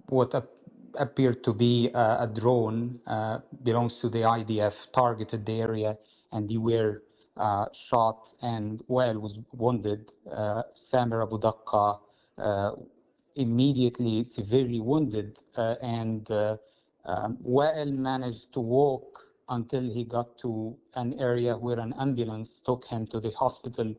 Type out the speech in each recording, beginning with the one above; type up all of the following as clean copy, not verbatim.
what appeared to be a drone belongs to the IDF, targeted the area, and they were shot, and Wael was wounded. Samer Abudaqa immediately severely wounded, and Wael managed to walk until he got to an area where an ambulance took him to the hospital.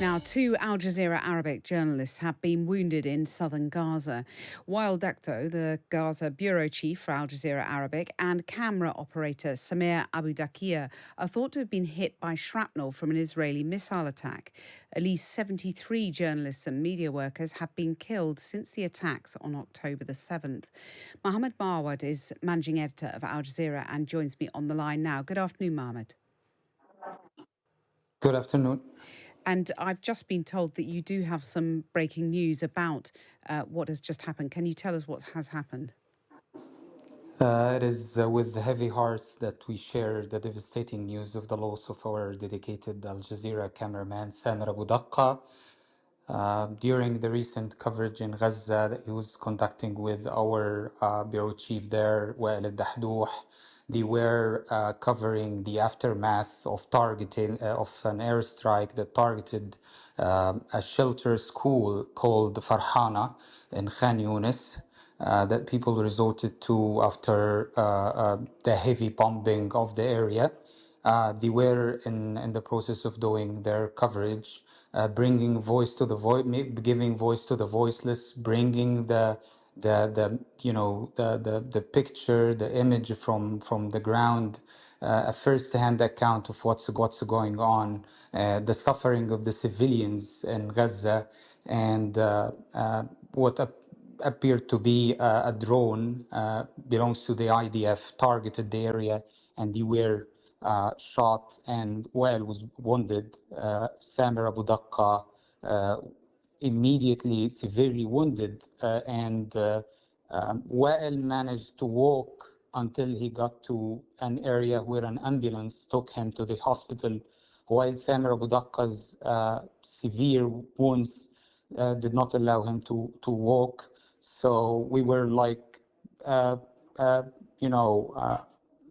Now, two Al Jazeera Arabic journalists have been wounded in southern Gaza. Wael Dahdouh, the Gaza bureau chief for Al Jazeera Arabic, and camera operator Samer Abudaqa are thought to have been hit by shrapnel from an Israeli missile attack. At least 73 journalists and media workers have been killed since the attacks on October the 7th. Mohamed Moawad is managing editor of Al Jazeera and joins me on the line now. Good afternoon, Mohamed. Good afternoon. And I've just been told that you do have some breaking news about what has just happened. Can you tell us what has happened? It is with heavy hearts that we share the devastating news of the loss of our dedicated Al Jazeera cameraman, Samer Abudaqa. During the recent coverage in Gaza that he was conducting with our bureau chief there, Wael Dahdouh, they were covering the aftermath of targeting of an airstrike that targeted a shelter school called Farhana in Khan Yunis. That people resorted to after the heavy bombing of the area. They were in the process of doing their coverage, bringing voice to the voice, giving voice to the voiceless, bringing the picture, the image from the ground, a first-hand account of what's going on, the suffering of the civilians in Gaza, and what appeared to be a drone belongs to the IDF, targeted the area, and they were shot, and Wael was wounded. Samer Abudaqa immediately severely wounded, and Wael managed to walk until he got to an area where an ambulance took him to the hospital, while Samer Abudaqa's severe wounds did not allow him to walk. So we were like,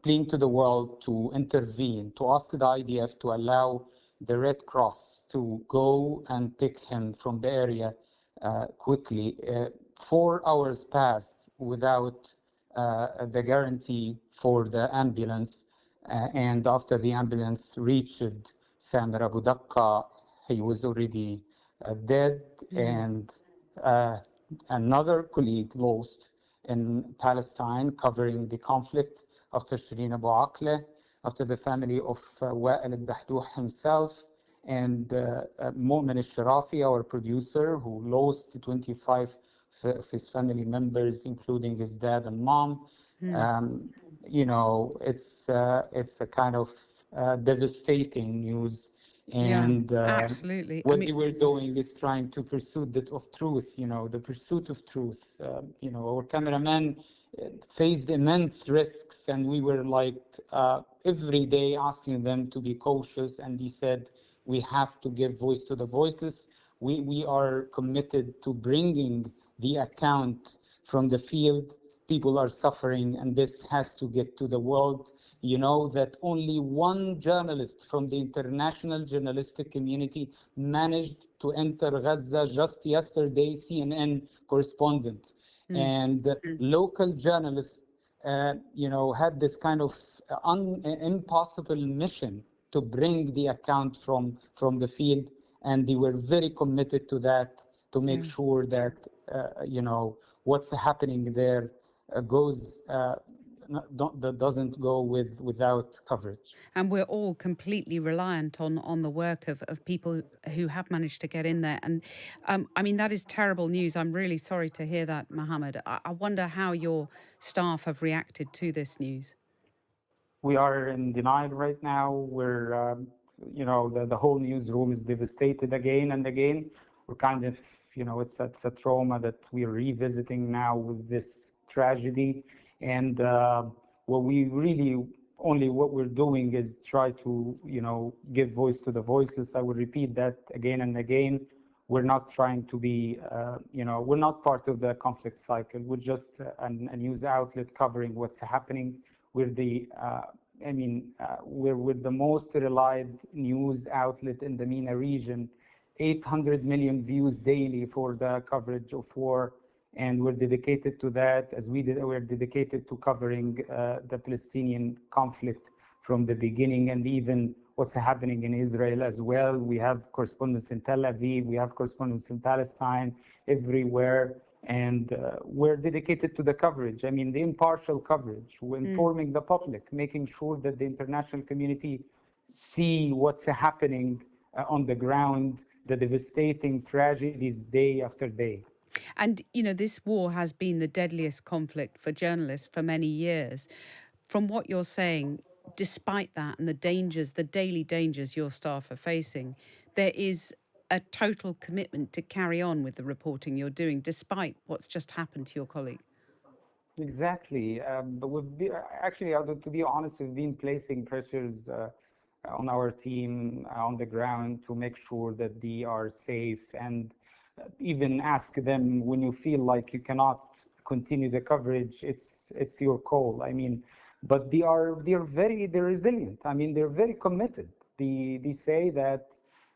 pleading to the world to intervene, to ask the IDF to allow the Red Cross to go and pick him from the area quickly. 4 hours passed without the guarantee for the ambulance, and after the ambulance reached Samer Abudaqa, he was already dead, and another colleague lost in Palestine covering the conflict after Shireen Abu Akleh, after the family of Wael Dahdouh himself, and Mu'min al-Sharafi, our producer, who lost 25 of his family members, including his dad and mom. It's a kind of devastating news. And absolutely. what they were doing is trying to pursue that of truth, the pursuit of truth. Our cameraman faced immense risks, and we were like every day asking them to be cautious. And he said, we have to give voice to the voiceless. We are committed to bringing the account from the field. People are suffering, and this has to get to the world. You know that only one journalist from the international journalistic community managed to enter Gaza just yesterday, CNN correspondent. And local journalists, had this kind of impossible mission to bring the account from the field. And they were very committed to that, to make sure that, what's happening there goes that doesn't go without coverage. And we're all completely reliant on the work of people who have managed to get in there. And that is terrible news. I'm really sorry to hear that, Mohammed. I wonder how your staff have reacted to this news. We are in denial right now. We're, the whole newsroom is devastated again and again. We're kind of, it's a trauma that we're revisiting now with this tragedy. And what we're doing is try to, give voice to the voiceless. I will repeat that again and again. We're not trying to be, we're not part of the conflict cycle. We're just a news outlet covering what's happening. We're we're the most relied news outlet in the MENA region. 800 million views daily for the coverage of war, and we're dedicated to that. As we're dedicated to covering the Palestinian conflict from the beginning, and even what's happening in Israel as well. We have correspondents in Tel Aviv, we have correspondents in Palestine, everywhere, and we're dedicated to the coverage. I mean, the impartial coverage, we're informing the public, making sure that the international community see what's happening on the ground, the devastating tragedies day after day. And, this war has been the deadliest conflict for journalists for many years. From what you're saying, despite that and the dangers, the daily dangers your staff are facing, there is a total commitment to carry on with the reporting you're doing, despite what's just happened to your colleague. Exactly. But actually, to be honest, we've been placing pressures on our team on the ground to make sure that they are safe, and even ask them, when you feel like you cannot continue the coverage, it's your call. I mean, but they're resilient. I mean, they're very committed. They say that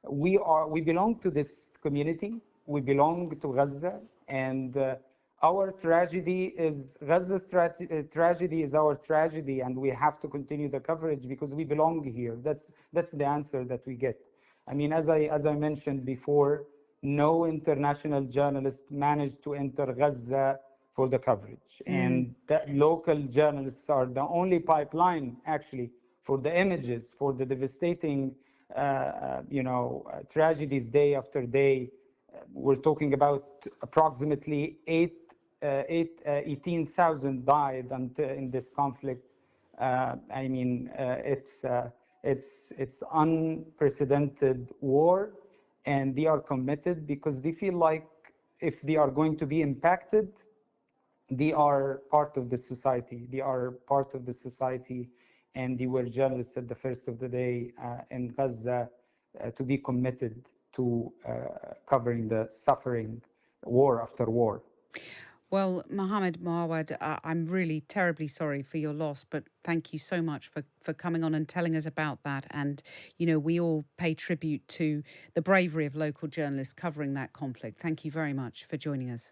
we belong to this community. We belong to Gaza, and our tragedy is Gaza's tragedy is our tragedy, and we have to continue the coverage because we belong here. That's the answer that we get. I mean, as I mentioned before, no international journalist managed to enter Gaza for the coverage, and the local journalists are the only pipeline actually for the images, for the devastating, tragedies day after day. We're talking about approximately 18,000 died in this conflict. It's unprecedented war, and they are committed because they feel like if they are going to be impacted, they are part of the society. They are part of the society, and they were journalists at the first of the day in Gaza to be committed to covering the suffering, war after war. Well, Mohamed Moawad, I'm really terribly sorry for your loss, but thank you so much for coming on and telling us about that. And, we all pay tribute to the bravery of local journalists covering that conflict. Thank you very much for joining us.